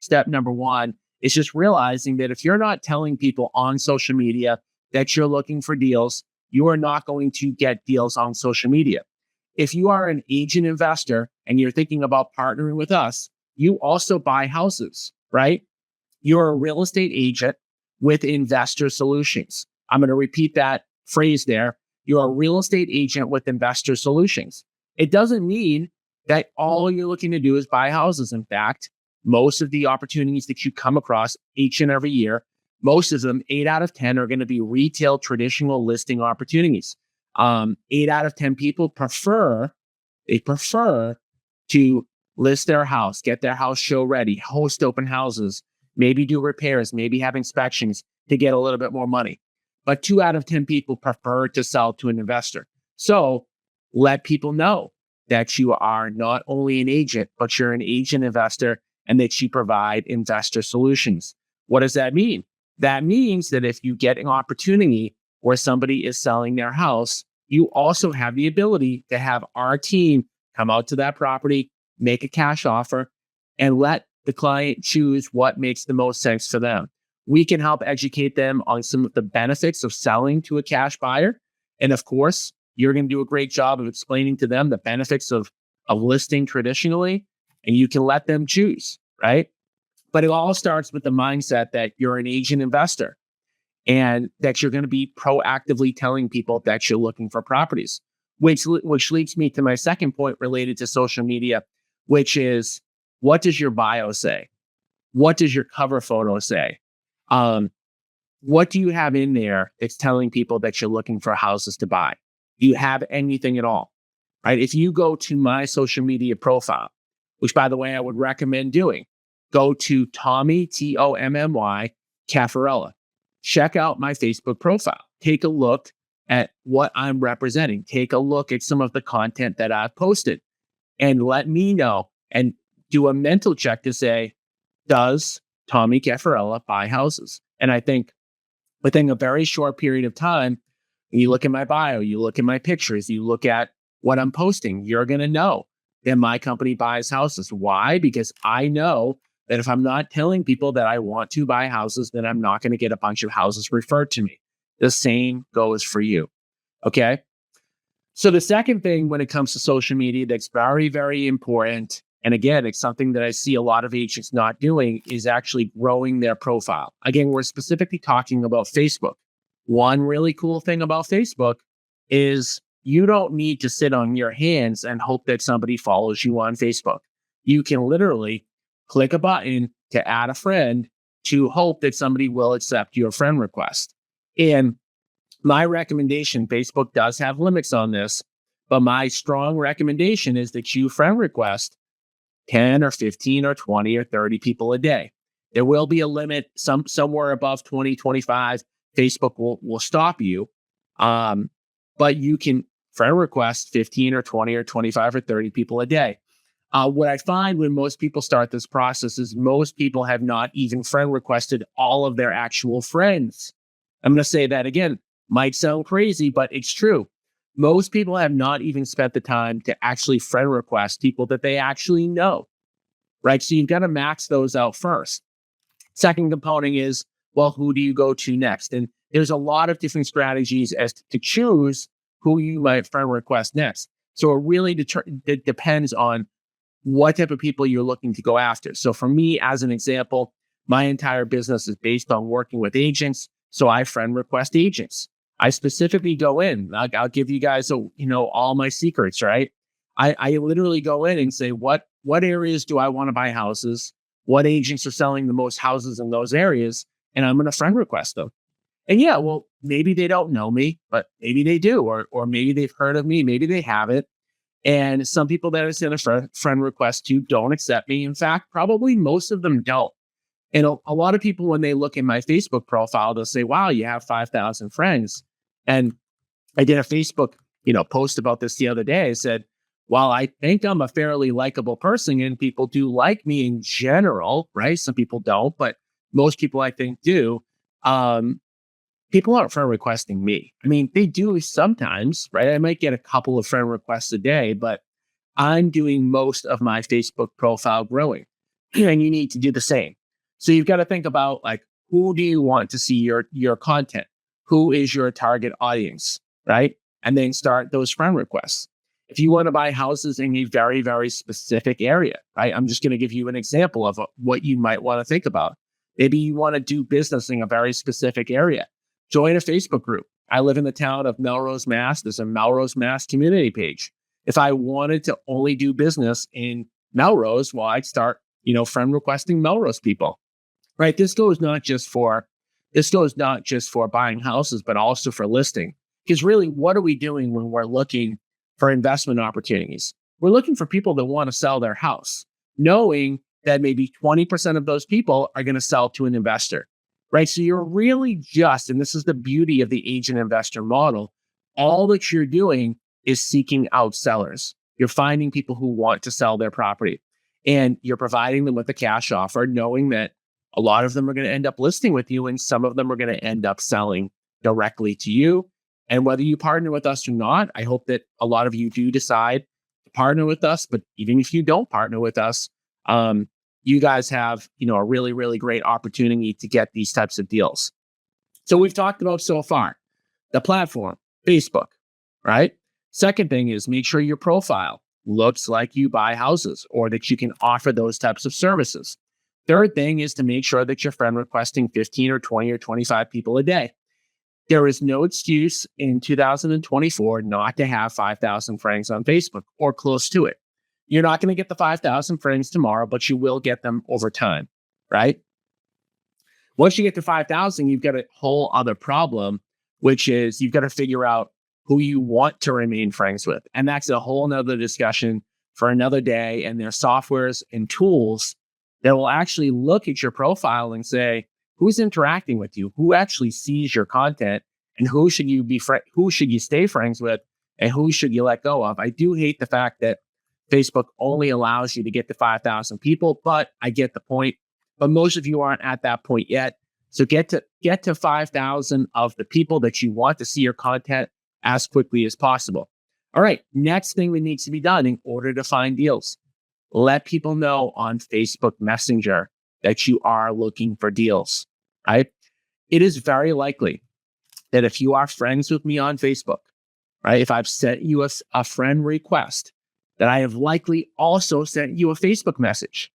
step number one is just realizing that if you're not telling people on social media that you're looking for deals, you are not going to get deals on social media. If you are an agent investor and you're thinking about partnering with us, you also buy houses, right? You're a real estate agent with Investor Solutions. I'm going to repeat that phrase there. You're a real estate agent with Investor Solutions. It doesn't mean that all you're looking to do is buy houses. In fact, most of the opportunities that you come across each and every year, most of them, 8 out of 10, are going to be retail traditional listing opportunities. 8 out of 10 people prefer to list their house, get their house show ready, host open houses, maybe do repairs, maybe have inspections to get a little bit more money. But 2 out of 10 people prefer to sell to an investor. So let people know that you are not only an agent, but you're an agent investor and that you provide investor solutions. What does that mean? That means that if you get an opportunity where somebody is selling their house, you also have the ability to have our team come out to that property, make a cash offer, and let the client choose what makes the most sense for them. We can help educate them on some of the benefits of selling to a cash buyer. And of course, you're going to do a great job of explaining to them the benefits of listing traditionally, and you can let them choose, right? But it all starts with the mindset that you're an agent investor and that you're going to be proactively telling people that you're looking for properties, which leads me to my second point related to social media, which is, what does your bio say? What does your cover photo say? What do you have in there that's telling people that you're looking for houses to buy? Do you have anything at all? Right? If you go to my social media profile, which by the way, I would recommend doing, go to Tommy, Tommy, Caffarella. Check out my Facebook profile. Take a look at what I'm representing. Take a look at some of the content that I've posted and let me know and do a mental check to say, does Tommy Caffarella buy houses? And I think within a very short period of time, you look at my bio, you look at my pictures, you look at what I'm posting, you're going to know that my company buys houses. Why? Because I know that if I'm not telling people that I want to buy houses, then I'm not going to get a bunch of houses referred to me. The same goes for you. Okay. So the second thing when it comes to social media that's very, very important, and again, it's something that I see a lot of agents not doing, is actually growing their profile. Again, we're specifically talking about Facebook. One really cool thing about Facebook is you don't need to sit on your hands and hope that somebody follows you on Facebook. You can literally click a button to add a friend to hope that somebody will accept your friend request. And my recommendation, Facebook does have limits on this, but my strong recommendation is that you friend request 10 or 15 or 20 or 30 people a day. There will be a limit somewhere above 20, 25. Facebook will stop you. But you can friend request 15 or 20 or 25 or 30 people a day. What I find when most people start this process is most people have not even friend requested all of their actual friends. I'm going to say that again. Might sound crazy, but it's true. Most people have not even spent the time to actually friend request people that they actually know, right? So you've got to max those out first. Second component is, well, who do you go to next? And there's a lot of different strategies as to choose who you might friend request next. So it really it depends on what type of people you're looking to go after. So for me, as an example, my entire business is based on working with agents. So I friend request agents. I specifically go in. I'll give you guys, all my secrets, right? I literally go in and say, what areas do I want to buy houses? What agents are selling the most houses in those areas? And I'm going to friend request them. And yeah, well, maybe they don't know me, but maybe they do, or maybe they've heard of me, maybe they haven't. And some people that I send a friend request to don't accept me. In fact, probably most of them don't. And a lot of people, when they look at my Facebook profile, they'll say, wow, you have 5,000 friends. And I did a Facebook, post about this the other day. I said, while I think I'm a fairly likable person and people do like me in general, right? Some people don't, but most people I think do. People aren't friend requesting me. I mean, they do sometimes, right? I might get a couple of friend requests a day, but I'm doing most of my Facebook profile growing. and you need to do the same. So you've got to think about like, who do you want to see your content? Who is your target audience, right? And then start those friend requests. If you want to buy houses in a very, very specific area, right? I'm just going to give you an example of what you might want to think about. Maybe you want to do business in a very specific area. Join a Facebook group. I live in the town of Melrose, Mass. There's a Melrose, Mass community page. If I wanted to only do business in Melrose, well, I'd start, friend requesting Melrose people, right? This goes not just for buying houses, but also for listing. Because really, what are we doing when we're looking for investment opportunities? We're looking for people that want to sell their house, knowing that maybe 20% of those people are going to sell to an investor, right? So you're really and this is the beauty of the agent investor model, all that you're doing is seeking out sellers. You're finding people who want to sell their property, and you're providing them with a cash offer, knowing that a lot of them are going to end up listing with you, and some of them are going to end up selling directly to you. And whether you partner with us or not, I hope that a lot of you do decide to partner with us. But even if you don't partner with us, you guys have, a really, really great opportunity to get these types of deals. So we've talked about so far the platform, Facebook, right? Second thing is make sure your profile looks like you buy houses or that you can offer those types of services. Third thing is to make sure that you're friend requesting 15 or 20 or 25 people a day. There is no excuse in 2024 not to have 5,000 friends on Facebook or close to it. You're not going to get the 5,000 friends tomorrow, but you will get them over time, right? Once you get to 5,000, you've got a whole other problem, which is you've got to figure out who you want to remain friends with. And that's a whole nother discussion for another day. And there's softwares and tools that will actually look at your profile and say, who's interacting with you, who actually sees your content, and who should you stay friends with, and who should you let go of. I do hate the fact that Facebook only allows you to get to 5,000 people, but I get the point. But most of you aren't at that point yet. So get to 5,000 of the people that you want to see your content as quickly as possible. All right, next thing that needs to be done in order to find deals. Let people know on Facebook Messenger that you are looking for deals, right? It is very likely that if you are friends with me on Facebook, right, if I've sent you a friend request, that I have likely also sent you a Facebook message,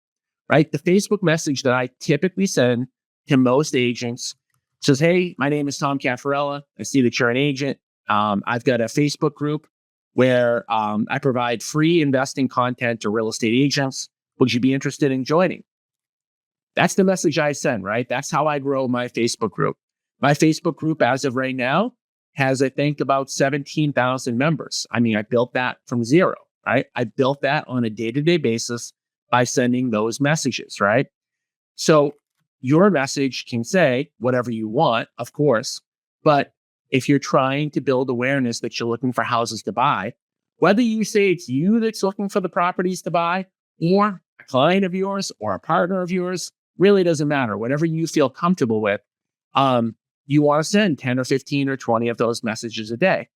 right? The Facebook message that I typically send to most agents says, hey, my name is Tom Caffarella. I see that you're an agent. I've got a Facebook group where I provide free investing content to real estate agents. Would you be interested in joining? That's the message I send, right? That's how I grow my Facebook group. My Facebook group, as of right now, has, I think, about 17,000 members. I mean, I built that from zero, right? I built that on a day-to-day basis by sending those messages, right? So your message can say whatever you want, of course, but if you're trying to build awareness that you're looking for houses to buy, whether you say it's you that's looking for the properties to buy or a client of yours or a partner of yours, really doesn't matter. Whatever you feel comfortable with, you want to send 10 or 15 or 20 of those messages a day.